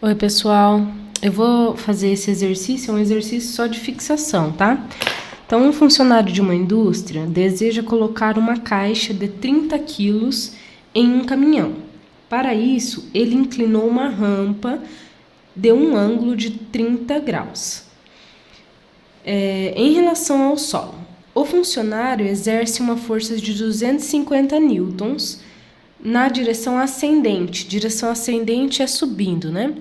Oi, pessoal. Eu vou fazer esse exercício, é um exercício só de fixação, tá? Então, um funcionário de uma indústria deseja colocar uma caixa de 30 quilos em um caminhão. Para isso, ele inclinou uma rampa de um ângulo de 30 graus. Em relação ao solo, o funcionário exerce uma força de 250 newtons na direção ascendente. Direção ascendente é subindo, né?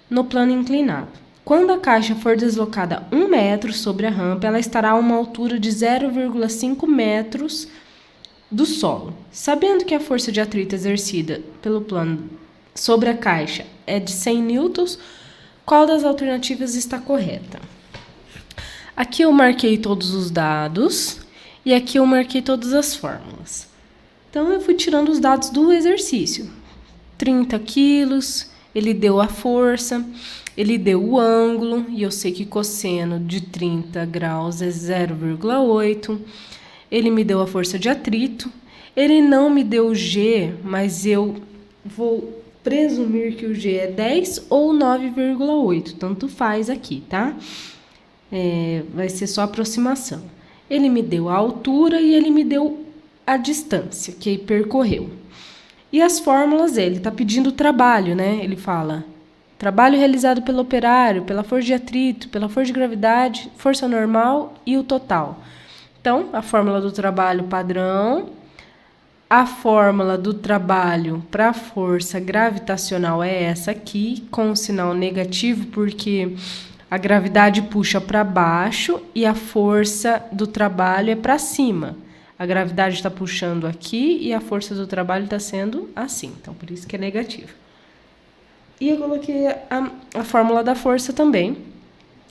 No plano inclinado. Quando a caixa for deslocada 1 metro sobre a rampa, ela estará a uma altura de 0,5 metros do solo. Sabendo que a força de atrito exercida pelo plano sobre a caixa é de 100 newtons, qual das alternativas está correta? Aqui eu marquei todos os dados e aqui eu marquei todas as fórmulas. Então, eu fui tirando os dados do exercício. 30 quilos, ele deu a força, ele deu o ângulo, e eu sei que cosseno de 30 graus é 0,8. Ele me deu a força de atrito. Ele não me deu o G, mas eu vou presumir que o G é 10 ou 9,8. Tanto faz aqui, tá? Vai ser só aproximação. Ele me deu a altura e ele me deu a distância que percorreu. E as fórmulas, ele está pedindo trabalho, né? Ele fala, trabalho realizado pelo operário, pela força de atrito, pela força de gravidade, força normal e o total. Então, a fórmula do trabalho padrão, a fórmula do trabalho para a força gravitacional é essa aqui, com o sinal negativo, porque a gravidade puxa para baixo e a força do trabalho é para cima. A gravidade está puxando aqui e a força do trabalho está sendo assim. Então, por isso que é negativo. E eu coloquei a fórmula da força também.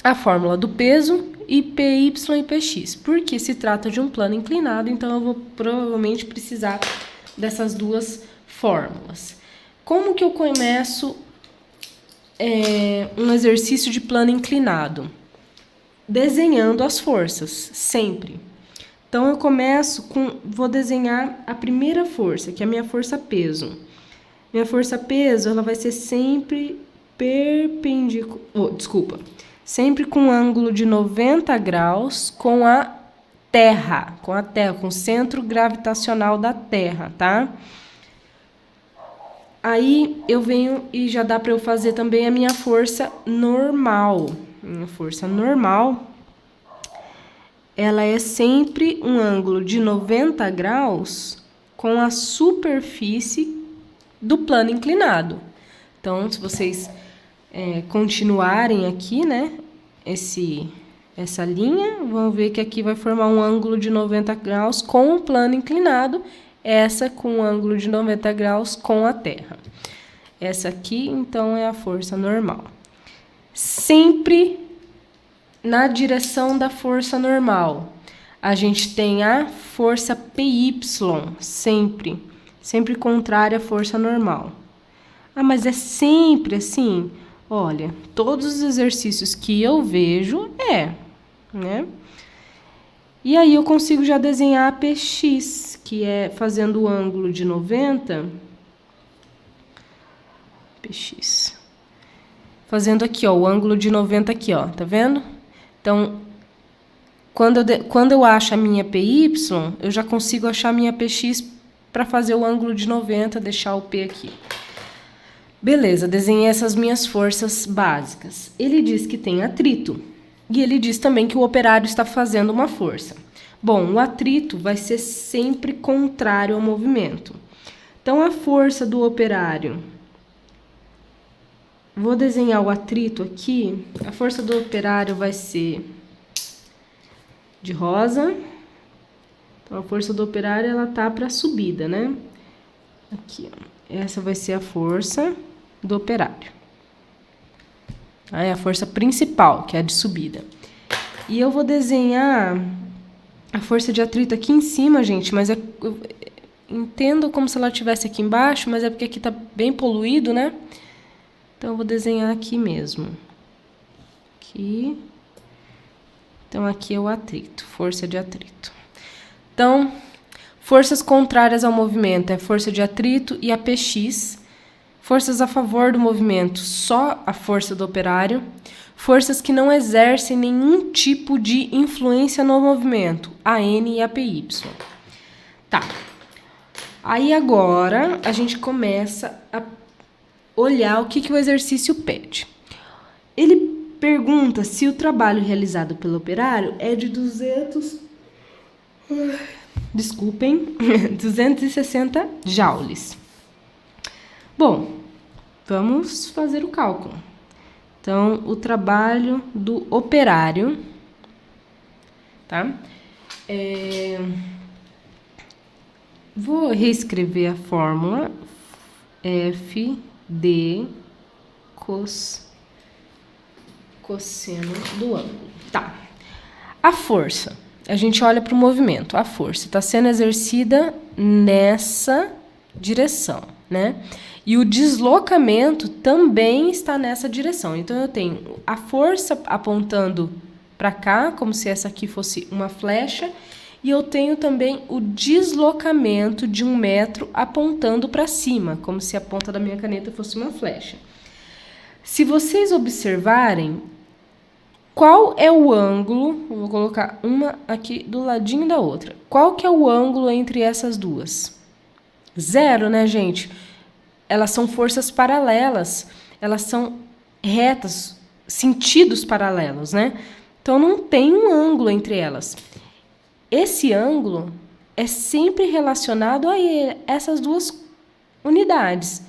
A fórmula do peso e PY e PX. Porque se trata de um plano inclinado, então eu vou provavelmente precisar dessas duas fórmulas. Como que eu começo um exercício de plano inclinado? Desenhando as forças, sempre. Então, eu começo vou desenhar a primeira força, que é a minha força peso. Minha força peso, ela vai ser sempre sempre com ângulo de 90 graus com a Terra, com o centro gravitacional da Terra, tá? Aí, eu venho e já dá para eu fazer também a minha força normal. Minha força normal, ela é sempre um ângulo de 90 graus com a superfície do plano inclinado. Então, se vocês continuarem aqui, né, essa linha, vão ver que aqui vai formar um ângulo de 90 graus com o plano inclinado, essa com um ângulo de 90 graus com a Terra. Essa aqui, então, é a força normal. Sempre na direção da força normal, a gente tem a força PY, sempre contrária à força normal. Ah, mas é sempre assim? Olha, todos os exercícios que eu vejo né? E aí eu consigo já desenhar a PX, que é fazendo o ângulo de 90. PX. Fazendo aqui, ó, o ângulo de 90 aqui, ó, tá vendo? Então, quando eu acho a minha PY, eu já consigo achar a minha PX para fazer o ângulo de 90, deixar o P aqui. Beleza, desenhei essas minhas forças básicas. Ele diz que tem atrito. E ele diz também que o operário está fazendo uma força. Bom, o atrito vai ser sempre contrário ao movimento. Então, a força do operário... Vou desenhar o atrito aqui. A força do operário vai ser de rosa. Então, a força do operário, ela tá para subida, né? Aqui, ó. Essa vai ser a força do operário. Aí, a força principal, que é a de subida. E eu vou desenhar a força de atrito aqui em cima, gente, mas eu entendo como se ela estivesse aqui embaixo, mas é porque aqui tá bem poluído, né? Então, eu vou desenhar aqui mesmo. Aqui. Então, aqui é o atrito, força de atrito. Então, forças contrárias ao movimento é força de atrito e a PX. Forças a favor do movimento, só a força do operário. Forças que não exercem nenhum tipo de influência no movimento, AN e APY. Tá. Aí agora a gente começa a olhar o que o exercício pede. Ele pergunta se o trabalho realizado pelo operário é de 260 joules. Bom, vamos fazer o cálculo. Então, o trabalho do operário, tá? Vou reescrever a fórmula FD cosseno do ângulo. Tá. A força. A gente olha para o movimento. A força está sendo exercida nessa direção, né? E o deslocamento também está nessa direção. Então, eu tenho a força apontando para cá, como se essa aqui fosse uma flecha. E eu tenho também o deslocamento de 1 metro apontando para cima, como se a ponta da minha caneta fosse uma flecha. Se vocês observarem, qual é o ângulo? Eu vou colocar uma aqui do ladinho da outra. Qual que é o ângulo entre essas duas? 0, né, gente? Elas são forças paralelas, elas são retas, sentidos paralelos, né? Então, não tem um ângulo entre elas. Esse ângulo é sempre relacionado a essas duas unidades.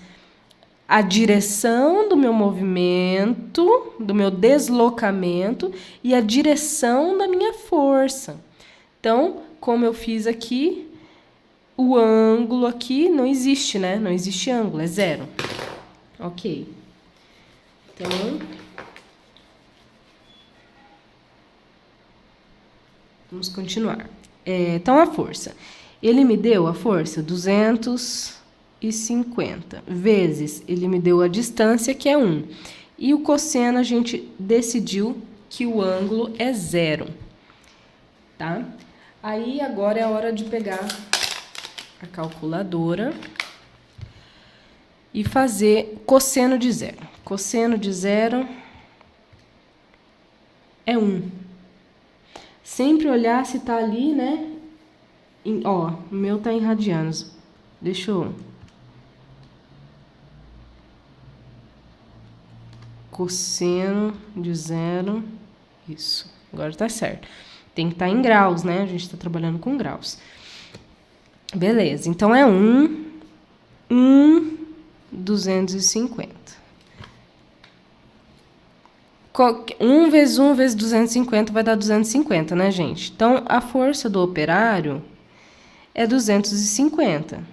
A direção do meu movimento, do meu deslocamento e a direção da minha força. Então, como eu fiz aqui, o ângulo aqui não existe, né? Não existe ângulo, é 0. Ok. Então, vamos continuar. Então, a força. Ele me deu a força 250 vezes, ele me deu a distância, que é 1. E o cosseno, a gente decidiu que o ângulo é 0. Tá? Aí, agora é a hora de pegar a calculadora e fazer cosseno de 0. Cosseno de 0 é 1. Sempre olhar se tá ali, né? Ó, o meu tá em radianos. Deixa eu... Cosseno de 0. Isso, agora tá certo. Tem que estar em graus, né? A gente tá trabalhando com graus. Beleza, então é 250. 1 vezes 1 vezes 250 vai dar 250, né, gente? Então, a força do operário é 250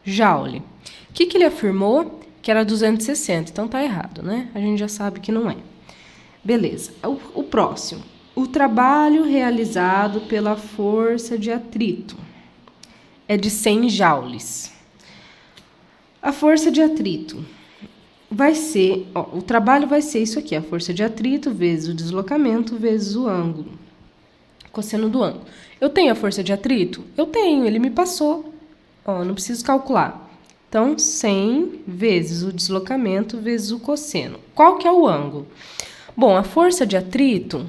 joule. O que ele afirmou? Que era 260, então tá errado, né? A gente já sabe que não é. Beleza, o próximo. O trabalho realizado pela força de atrito é de 100 joules. A força de atrito vai ser, o trabalho vai ser isso aqui, a força de atrito vezes o deslocamento vezes o ângulo, cosseno do ângulo. Eu tenho a força de atrito? Eu tenho, ele me passou. Não preciso calcular. Então, 100 vezes o deslocamento vezes o cosseno. Qual que é o ângulo? Bom, a força de atrito,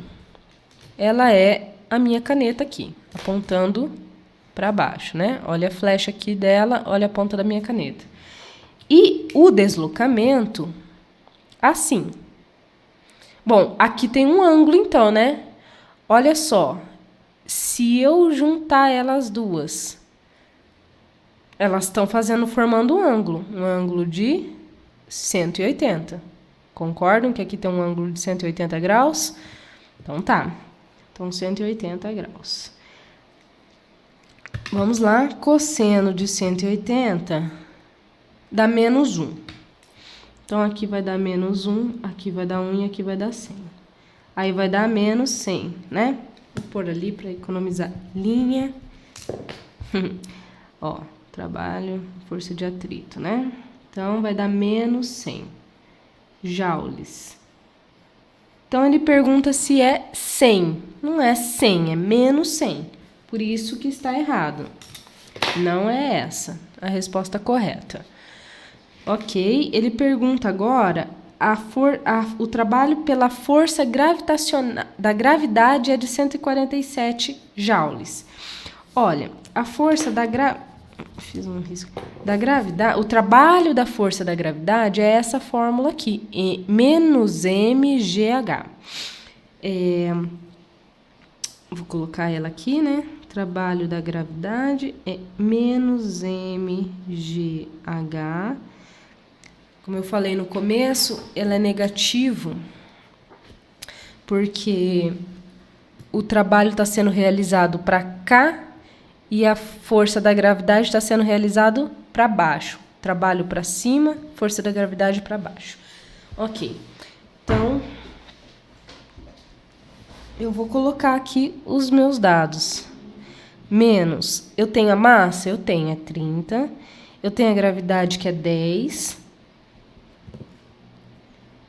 ela é a minha caneta aqui, apontando para baixo, né? Olha a flecha aqui dela, olha a ponta da minha caneta. E o deslocamento, assim. Bom, aqui tem um ângulo, então, né? Olha só, se eu juntar elas duas, elas estão formando um ângulo de 180. Concordam que aqui tem um ângulo de 180 graus? Então, tá. Então, 180 graus. Vamos lá. Cosseno de 180 dá menos 1. Então, aqui vai dar menos 1, aqui vai dar 1 e aqui vai dar 100. Aí, vai dar menos 100, né? Vou pôr ali para economizar linha. Ó, trabalho, força de atrito, né? Então, vai dar menos 100 joules. Então, ele pergunta se é 100. Não é 100, é menos 100. Por isso que está errado. Não é essa a resposta correta. Ok, ele pergunta agora, o trabalho pela força gravitacional da gravidade é de 147 joules. Olha, a força da gravidade, o trabalho da força da gravidade é essa fórmula aqui, menos mgh. Vou colocar ela aqui, né? Trabalho da gravidade é menos mgh. Como eu falei no começo, ela é negativo porque o trabalho está sendo realizado para cá e a força da gravidade está sendo realizado para baixo. Trabalho para cima, força da gravidade para baixo. Ok. Então, eu vou colocar aqui os meus dados. Menos, eu tenho a massa? Eu tenho, é 30. Eu tenho a gravidade, que é 10.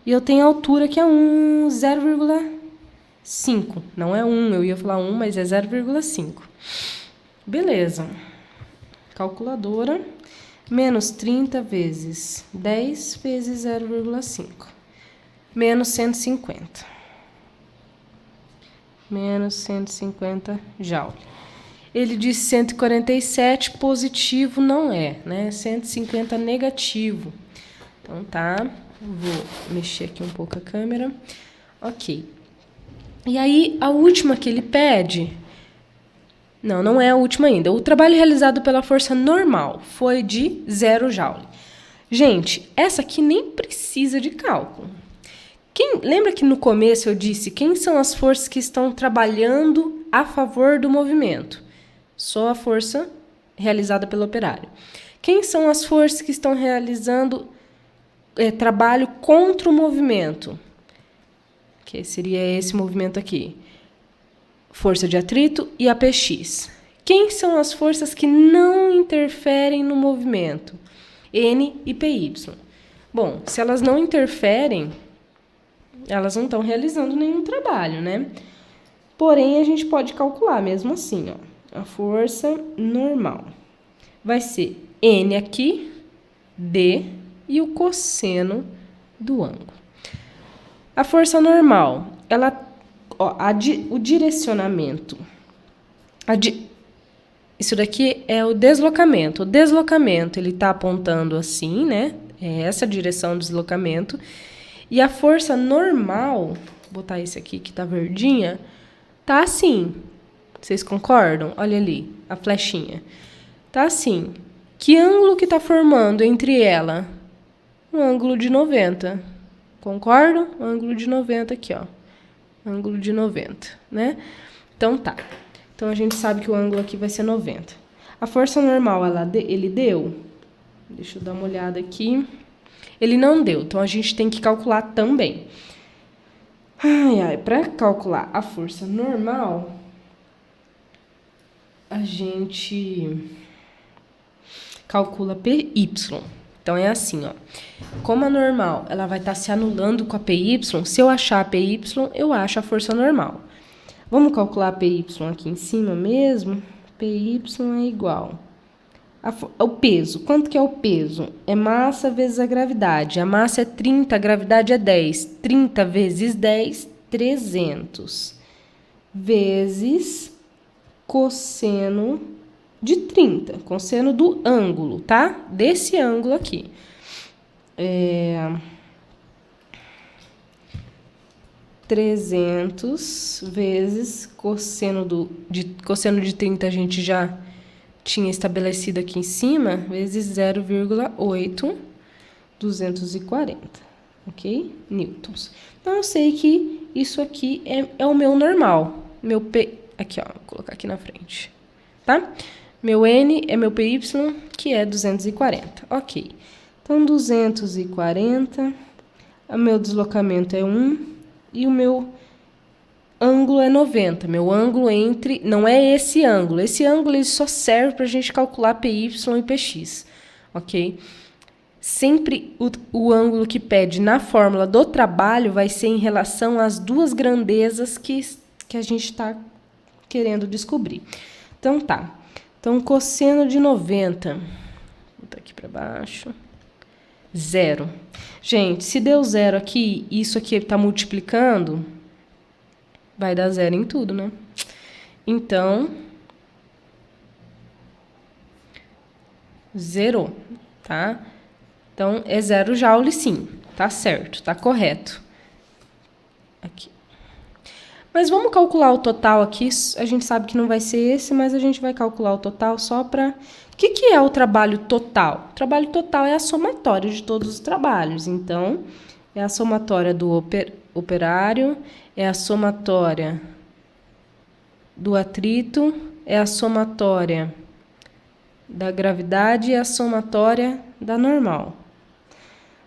E eu tenho a altura, que é 0,5. Não é 1, eu ia falar 1, mas é 0,5. Beleza. Calculadora. Menos 30 vezes 10 vezes 0,5. Menos 150. Menos 150 joule. Ele disse 147, positivo não é, né? 150 negativo. Então, tá. Vou mexer aqui um pouco a câmera. Ok. E aí, a última que ele pede... Não é a última ainda. O trabalho realizado pela força normal foi de 0 joule. Gente, essa aqui nem precisa de cálculo. Lembra que no começo eu disse quem são as forças que estão trabalhando a favor do movimento? Só a força realizada pelo operário. Quem são as forças que estão realizando trabalho contra o movimento? Que seria esse movimento aqui. Força de atrito e APX. Quem são as forças que não interferem no movimento? N e PY. Bom, se elas não interferem, elas não estão realizando nenhum trabalho, né? Porém, a gente pode calcular mesmo assim, ó. A força normal vai ser N aqui, D e o cosseno do ângulo. A força normal, o direcionamento. Isso daqui é o deslocamento. O deslocamento, ele está apontando assim, né? É essa a direção do deslocamento. E a força normal, vou botar esse aqui que tá verdinha, tá assim. Vocês concordam? Olha ali, a flechinha. Tá assim. Que ângulo que tá formando entre ela? Um ângulo de 90. Concordam? Ângulo de 90 aqui, ó. Ângulo de 90, né? Então, tá. Então, a gente sabe que o ângulo aqui vai ser 90. A força normal, ele deu? Deixa eu dar uma olhada aqui. Ele não deu, então a gente tem que calcular também. Para calcular a força normal, a gente calcula PY. Então, é assim, ó. Como a normal, ela vai estar se anulando com a PY, se eu achar a PY, eu acho a força normal. Vamos calcular a PY aqui em cima mesmo? PY é igual. O peso. Quanto que é o peso? É massa vezes a gravidade. A massa é 30, a gravidade é 10. 30 vezes 10, 300. Vezes cosseno de 30. Cosseno do ângulo, tá? Desse ângulo aqui. 300 vezes cosseno de 30 a gente já tinha estabelecido aqui em cima, vezes 0,8240, ok? Newtons. Então, eu sei que isso aqui é o meu normal. Meu P... Aqui, ó, vou colocar aqui na frente, tá? Meu N é meu PY, que é 240, ok. Então, 240, o meu deslocamento é 1 e o meu ângulo é 90. Meu ângulo não é esse ângulo. Esse ângulo ele só serve para a gente calcular PY e PX, ok? Sempre o ângulo que pede na fórmula do trabalho vai ser em relação às duas grandezas que a gente está querendo descobrir. Então, tá. Então, cosseno de 90. Vou botar aqui para baixo. 0. Gente, se deu 0 aqui, isso aqui está multiplicando, vai dar 0 em tudo, né? Então, zerou, tá? Então, é 0 joule sim, tá certo, tá correto. Aqui. Mas vamos calcular o total aqui, a gente sabe que não vai ser esse, mas a gente vai calcular o total só para... O que é o trabalho total? O trabalho total é a somatória de todos os trabalhos, então, é a somatória do operário, é a somatória do atrito, é a somatória da gravidade e a somatória da normal.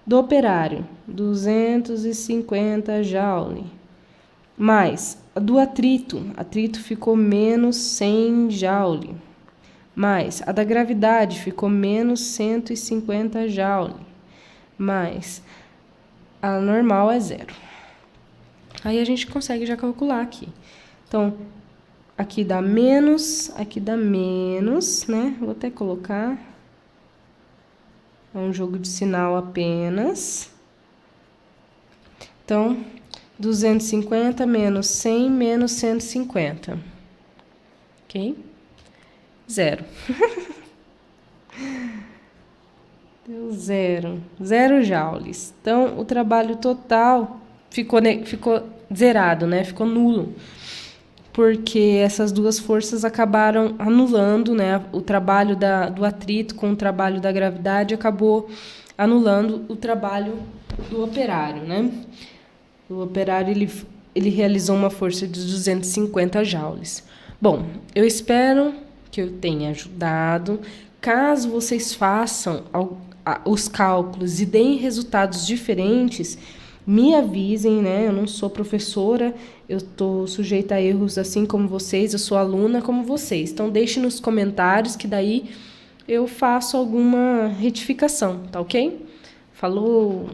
Do operário, 250 joule. Mais do atrito ficou menos 100 joule. Mais a da gravidade ficou menos 150 joule. Mais a normal é 0. Aí a gente consegue já calcular aqui. Então, aqui dá menos, né? Vou até colocar. É um jogo de sinal apenas. Então, 250 menos 100 menos 150. Ok? 0. Deu 0. 0 joules. Então, o trabalho total ficou zerado, né? Ficou nulo. Porque essas duas forças acabaram anulando, né? O trabalho do atrito com o trabalho da gravidade acabou anulando o trabalho do operário, né? O operário, ele realizou uma força de 250 joules. Bom, eu espero que eu tenha ajudado. Caso vocês façam os cálculos e deem resultados diferentes, me avisem, né? Eu não sou professora, eu estou sujeita a erros assim como vocês, eu sou aluna como vocês. Então, deixe nos comentários que daí eu faço alguma retificação, tá ok? Falou!